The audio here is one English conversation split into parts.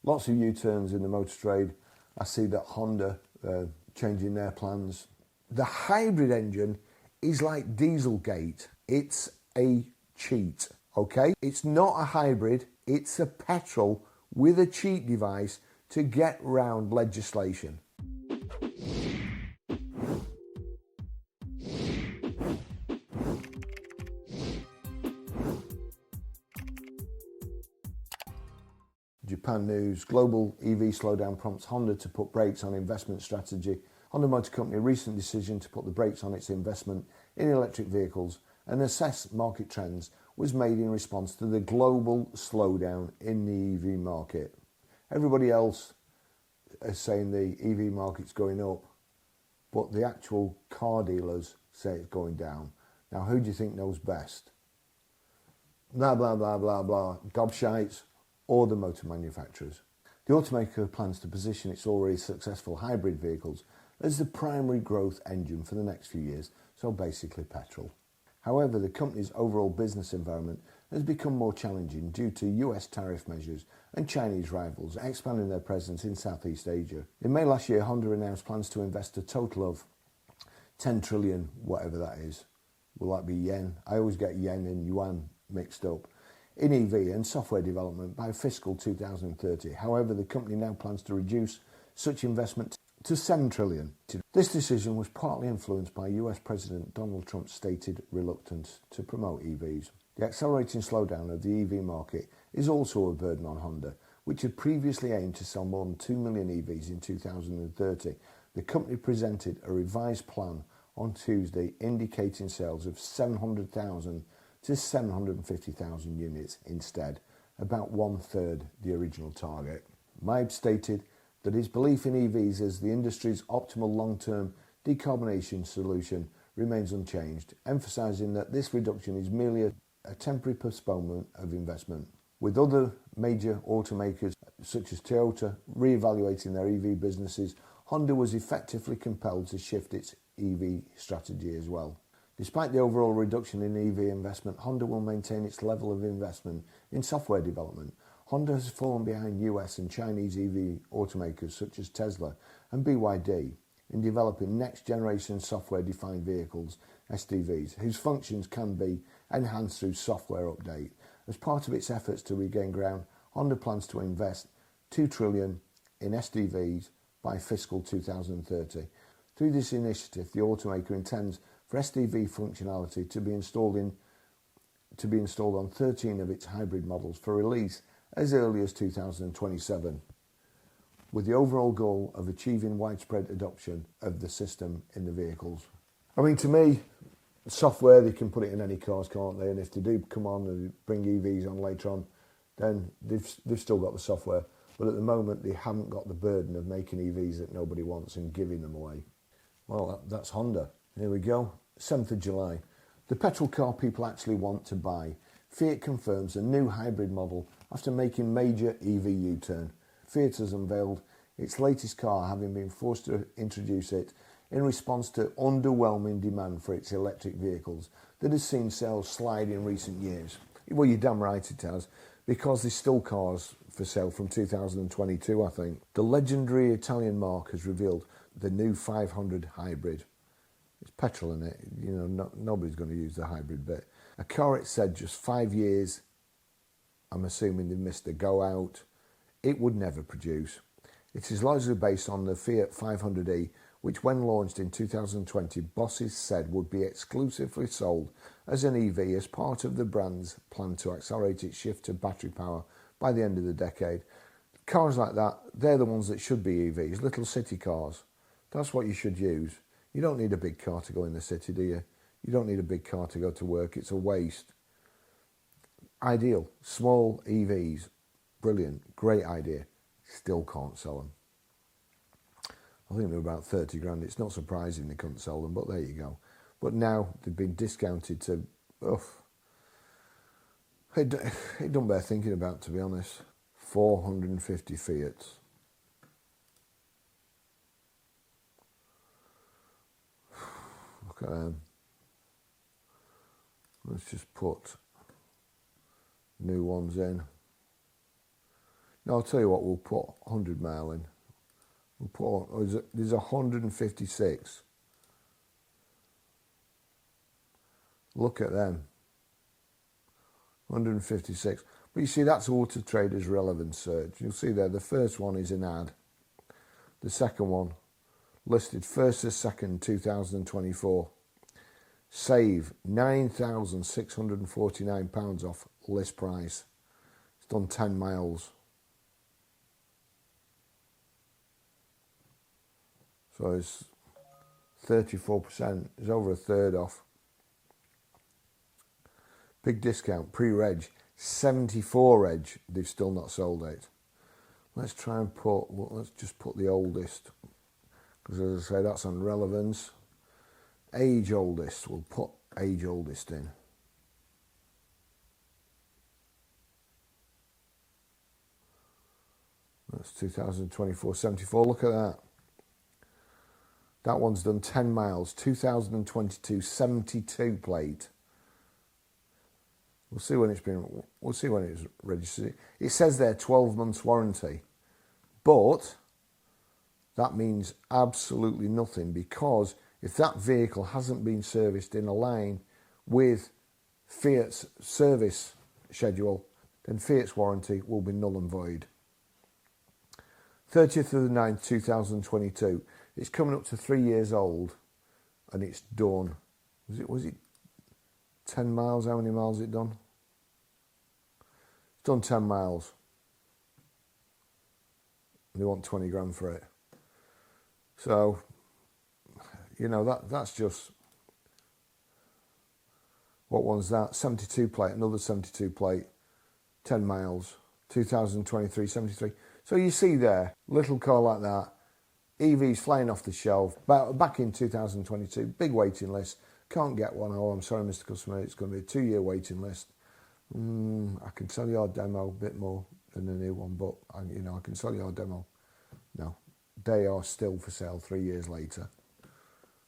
Lots of U-turns in the motor trade. I see that Honda changing their plans. The hybrid engine is like Dieselgate. It's a cheat, okay? It's not a hybrid, it's a petrol with a cheat device to get round legislation. Japan news, global EV slowdown prompts Honda to put brakes on investment strategy. Honda Motor Company recent decision to put the brakes on its investment in electric vehicles and assess market trends was made in response to the global slowdown in the EV market. Everybody else is saying the EV market's going up, but the actual car dealers say it's going down. Now, who do you think knows best? Blah, blah, blah, blah, blah. Gobshites or the motor manufacturers. The automaker plans to position its already successful hybrid vehicles as the primary growth engine for the next few years, so basically petrol. However, the company's overall business environment has become more challenging due to US tariff measures and Chinese rivals expanding their presence in Southeast Asia. In May last year, Honda announced plans to invest a total of 10 trillion, whatever that is. Will that be yen? I always get yen and yuan mixed up. In EV and software development by fiscal 2030. However, the company now plans to reduce such investment to 7 trillion. This decision was partly influenced by US President Donald Trump's stated reluctance to promote EVs. The accelerating slowdown of the EV market is also a burden on Honda, which had previously aimed to sell more than 2 million EVs in 2030. The company presented a revised plan on Tuesday indicating sales of 700,000 to 750,000 units instead, about one-third the original target. Vibe stated that his belief in EVs as the industry's optimal long-term decarbonisation solution remains unchanged, emphasising that this reduction is merely a temporary postponement of investment. With other major automakers such as Toyota re-evaluating their EV businesses, Honda was effectively compelled to shift its EV strategy as well. Despite the overall reduction in EV investment, Honda will maintain its level of investment in software development. Honda has fallen behind US and Chinese EV automakers such as Tesla and BYD in developing next-generation software-defined vehicles, SDVs, whose functions can be enhanced through software update. As part of its efforts to regain ground, Honda plans to invest 2 trillion in SDVs by fiscal 2030. Through this initiative, the automaker intends for SDV functionality to be installed on 13 of its hybrid models for release as early as 2027, with the overall goal of achieving widespread adoption of the system in the vehicles. I mean, to me, software, they can put it in any cars, can't they? And if they do come on and bring EVs on later on, then they've still got the software. But at the moment, they haven't got the burden of making EVs that nobody wants and giving them away. Well, that's Honda. Here we go. 7th of July. The petrol car people actually want to buy. Fiat confirms a new hybrid model after making major EV U-turn. Fiat has unveiled its latest car, having been forced to introduce it in response to underwhelming demand for its electric vehicles that has seen sales slide in recent years. Well, you're damn right it has, because there's still cars for sale from 2022, I think. The legendary Italian marque has revealed the new 500 hybrid. It's petrol in it, you know, nobody's going to use the hybrid bit. A car, it said, just 5 years, I'm assuming they missed the go out, it would never produce. It is largely based on the Fiat 500e, which when launched in 2020, bosses said would be exclusively sold as an EV as part of the brand's plan to accelerate its shift to battery power by the end of the decade. Cars like that, they're the ones that should be EVs, little city cars. That's what you should use. You don't need a big car to go in the city, do you? You don't need a big car to go to work. It's a waste. Ideal. Small EVs. Brilliant. Great idea. Still can't sell them. I think they're about 30 grand. It's not surprising they couldn't sell them, but there you go. But now they've been discounted to, it don't bear thinking about, to be honest. 450 Fiats. Look at them. Let's just put new ones in. No, I'll tell you what, we'll put 100 mile in. We'll put, there's 156. Look at them. 156. But you see, that's Auto Trader's relevance search. You'll see there, the first one is an ad. The second one, listed 1st to 2nd, 2024. Save £9,649 off list price. It's done 10 miles. So it's 34%. It's over a third off. Big discount, pre-reg, 74 reg. They've still not sold it. Let's try and put, well, let's just put the oldest. Because as I say, that's on relevance. Age oldest, we'll put age oldest in. That's 2024, 74, look at that. That one's done 10 miles, 2022, 72 plate. We'll see when it's registered. It says there 12 months warranty, but that means absolutely nothing, because if that vehicle hasn't been serviced in a line with Fiat's service schedule, then Fiat's warranty will be null and void. 30th of the 9th, 2022. It's coming up to 3 years old, and it's done. Was it 10 miles? How many miles it done? It's done 10 miles. They want 20 grand for it. So, you know, that's just, what one's that? 72 plate, another 72 plate, 10 miles, 2023, 73. So you see there, little car like that, EVs flying off the shelf, back in 2022, big waiting list, can't get one. Oh, I'm sorry, Mr. Customer, it's going to be a 2-year waiting list. I can sell you our demo a bit more than the new one, but I can sell you our demo. No, they are still for sale 3 years later.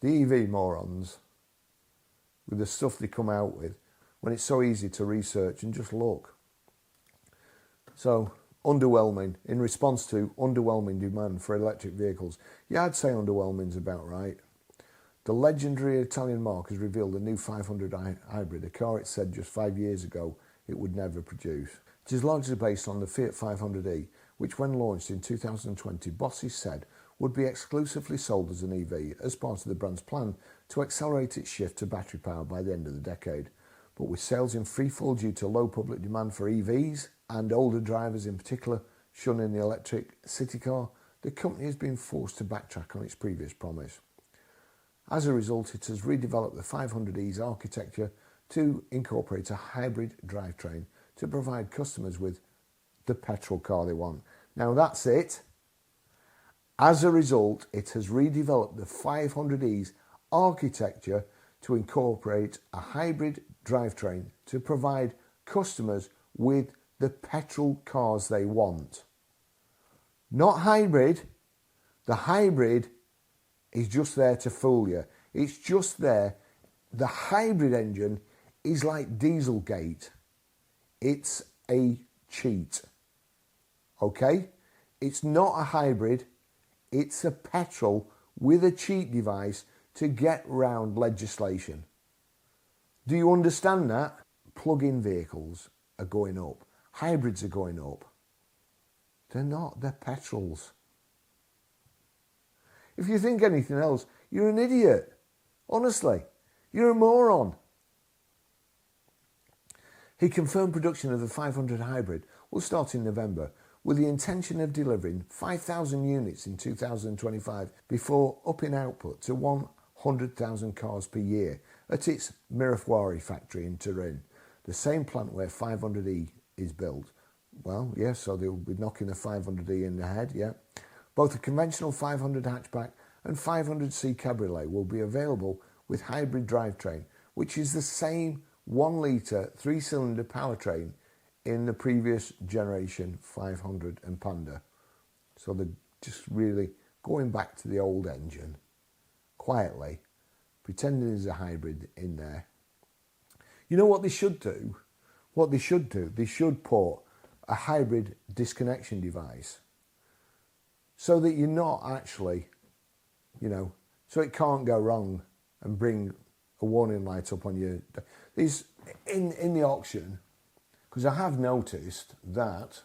The EV morons, with the stuff they come out with, when it's so easy to research and just look. So, underwhelming, in response to underwhelming demand for electric vehicles. Yeah, I'd say underwhelming's about right. The legendary Italian marque has revealed a new 500 hybrid, a car it said just 5 years ago it would never produce. It is largely based on the Fiat 500e, which when launched in 2020, bosses said would be exclusively sold as an EV as part of the brand's plan to accelerate its shift to battery power by the end of the decade. But with sales in freefall due to low public demand for EVs and older drivers in particular shunning the electric city car, the company has been forced to backtrack on its previous promise. As a result, it has redeveloped the 500e's architecture to incorporate a hybrid drivetrain to provide customers with the petrol car they want. Now that's it. As a result, it has redeveloped the 500e's architecture to incorporate a hybrid drivetrain to provide customers with the petrol cars they want. Not hybrid. The hybrid is just there to fool you. It's just there. The hybrid engine is like Dieselgate. It's a cheat. Okay? It's not a hybrid. It's a petrol with a cheat device to get round legislation. Do you understand that? Plug-in vehicles are going up. Hybrids are going up. They're not. They're petrols. If you think anything else, you're an idiot. Honestly, you're a moron. He confirmed production of the 500 hybrid will start in November with the intention of delivering 5,000 units in 2025 before upping output to 100,000 cars per year at its Miraflores factory in Turin, the same plant where 500e is built. Well, yes, so they'll be knocking the 500e in the head, yeah. Both a conventional 500 hatchback and 500c cabriolet will be available with hybrid drivetrain, which is the same 1 litre 3-cylinder powertrain in the previous generation 500 and Panda. So they're just really going back to the old engine, quietly, pretending there's a hybrid in there. You know what they should do? They should put a hybrid disconnection device so that you're not actually, so it can't go wrong and bring a warning light up on your... These, in the auction, because I have noticed that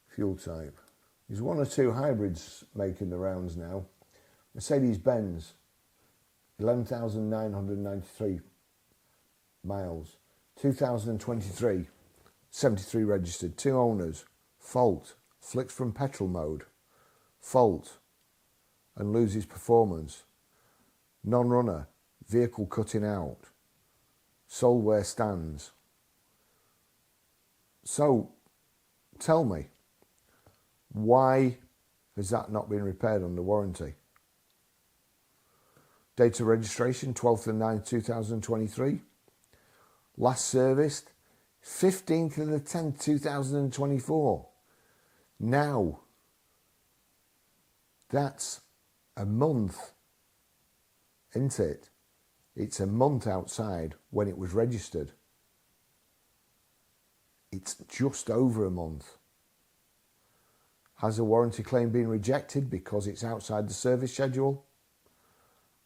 fuel type. There's one or two hybrids making the rounds now. Mercedes-Benz, 11,993 miles. 2023, 73 registered, 2 owners, fault, flicks from petrol mode, fault, and loses performance, non-runner, vehicle cutting out, sold where stands. So, tell me, why has that not been repaired under warranty? Date of registration, 12th of 9th, 2023. Last serviced, 15th of the 10th, 2024. Now, that's a month, isn't it? It's a month outside when it was registered. It's just over a month. Has a warranty claim been rejected because it's outside the service schedule?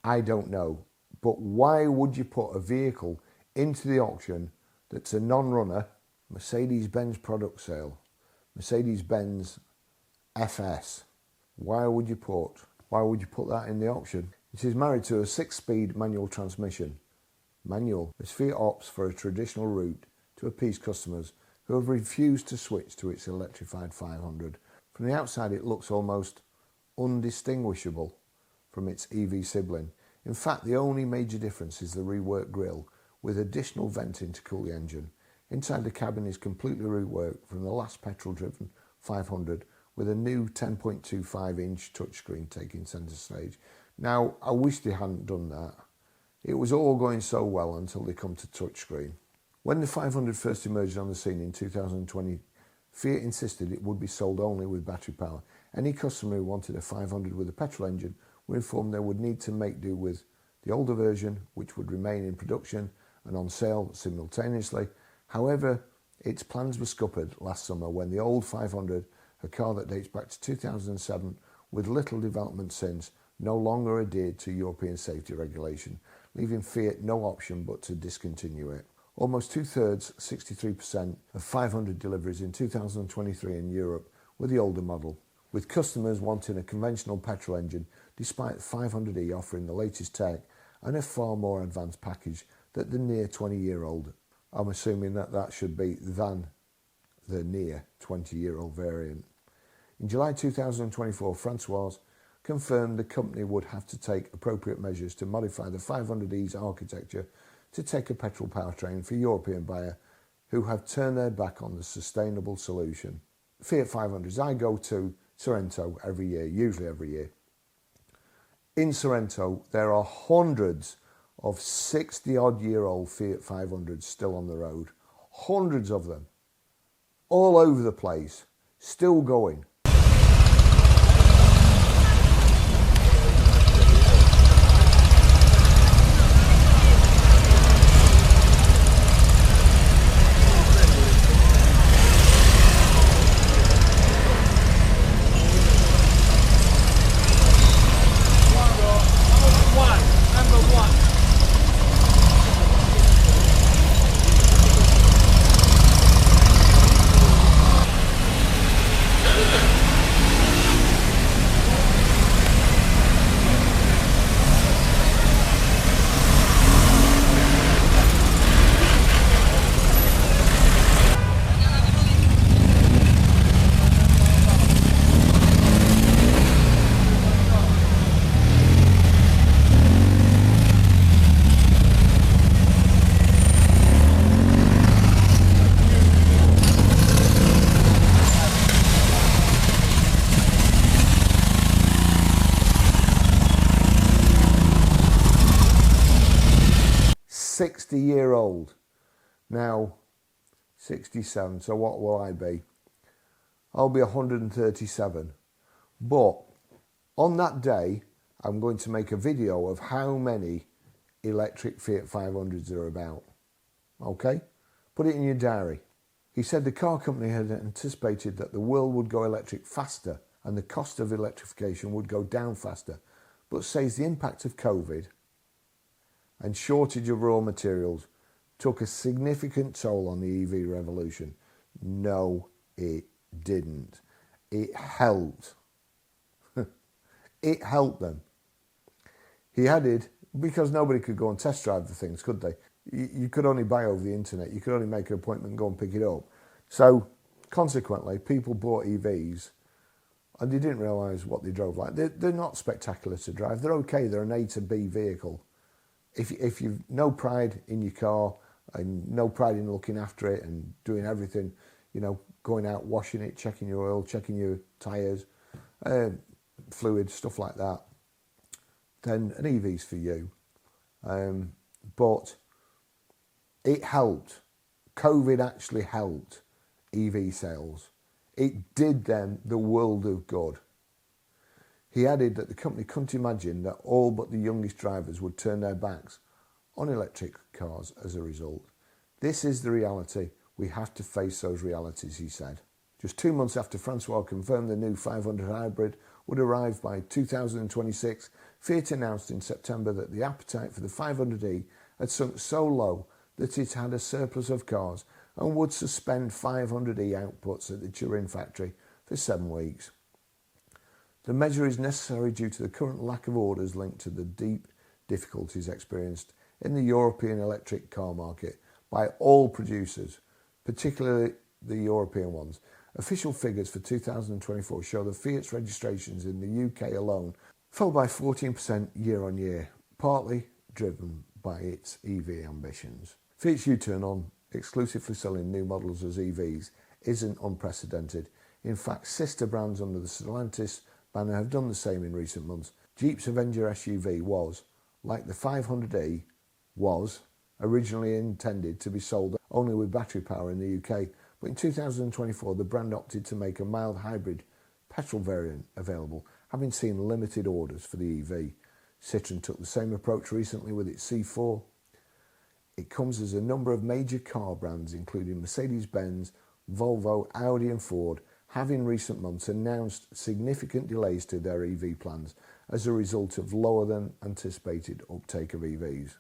I don't know. But why would you put a vehicle into the auction that's a non-runner, Mercedes-Benz product sale, Mercedes-Benz FS? Why would you put that in the auction? It is married to a 6-speed manual transmission. Manual, as Fiat opts for a traditional route to appease customers who have refused to switch to its electrified 500. From the outside, it looks almost undistinguishable from its EV sibling. In fact, the only major difference is the reworked grille with additional venting to cool the engine. Inside the cabin is completely reworked from the last petrol-driven 500 with a new 10.25-inch touchscreen taking centre stage. Now, I wish they hadn't done that. It was all going so well until they come to touchscreen. When the 500 first emerged on the scene in 2020, Fiat insisted it would be sold only with battery power. Any customer who wanted a 500 with a petrol engine were informed they would need to make do with the older version, which would remain in production and on sale simultaneously. However, its plans were scuppered last summer when the old 500, a car that dates back to 2007 with little development since, no longer adhered to European safety regulation, leaving Fiat no option but to discontinue it. Almost 2/3, 63% of 500 deliveries in 2023 in Europe were the older model, with customers wanting a conventional petrol engine despite 500e offering the latest tech and a far more advanced package than the near 20-year-old. I'm assuming that should be than the near 20-year-old variant. In July 2024, Francois confirmed the company would have to take appropriate measures to modify the 500e's architecture to take a petrol powertrain for European buyers who have turned their back on the sustainable solution. Fiat 500s, I go to Sorrento every year, usually every year. In Sorrento, there are hundreds of 60-odd-year-old Fiat 500s still on the road. Hundreds of them. All over the place. Still going. Year-old. Now, 67, so what will I be? I'll be 137. But on that day, I'm going to make a video of how many electric Fiat 500s are about. Okay? Put it in your diary. He said the car company had anticipated that the world would go electric faster and the cost of electrification would go down faster, but says the impact of COVID and shortage of raw materials took a significant toll on the EV revolution. No, it didn't. It helped. It helped them. He added, because nobody could go and test drive the things, could they? You could only buy over the internet. You could only make an appointment and go and pick it up. So, consequently, people bought EVs and they didn't realise what they drove like. They're not spectacular to drive. They're okay. They're an A to B vehicle. If you've no pride in your car and no pride in looking after it and doing everything, you know, going out, washing it, checking your oil, checking your tyres, fluid, stuff like that, then an EV's for you. But it helped. COVID actually helped EV sales. It did them the world of good. He added that the company couldn't imagine that all but the youngest drivers would turn their backs on electric cars as a result. This is the reality. We have to face those realities, he said. Just 2 months after Francois confirmed the new 500 hybrid would arrive by 2026, Fiat announced in September that the appetite for the 500e had sunk so low that it had a surplus of cars and would suspend 500e outputs at the Turin factory for 7 weeks. The measure is necessary due to the current lack of orders linked to the deep difficulties experienced in the European electric car market by all producers, particularly the European ones. Official figures for 2024 show that Fiat's registrations in the UK alone fell by 14% year on year, partly driven by its EV ambitions. Fiat's U-turn on exclusively selling new models as EVs isn't unprecedented. In fact, sister brands under the Stellantis banner have done the same in recent months. Jeep's Avenger SUV was, like the 500e, was originally intended to be sold only with battery power in the UK, but in 2024 the brand opted to make a mild hybrid petrol variant available, having seen limited orders for the EV. Citroen took the same approach recently with its C4. It comes as a number of major car brands, including Mercedes-Benz, Volvo, Audi and Ford, have in recent months announced significant delays to their EV plans as a result of lower than anticipated uptake of EVs.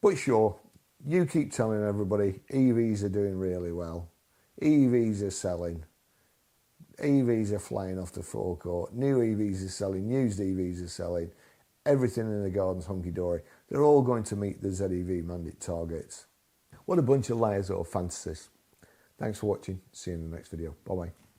But sure, you keep telling everybody EVs are doing really well. EVs are selling. EVs are flying off the forecourt. New EVs are selling. Used EVs are selling. Everything in the garden's hunky-dory. They're all going to meet the ZEV mandate targets. What a bunch of liars or fantasists. Thanks for watching. See you in the next video. Bye-bye.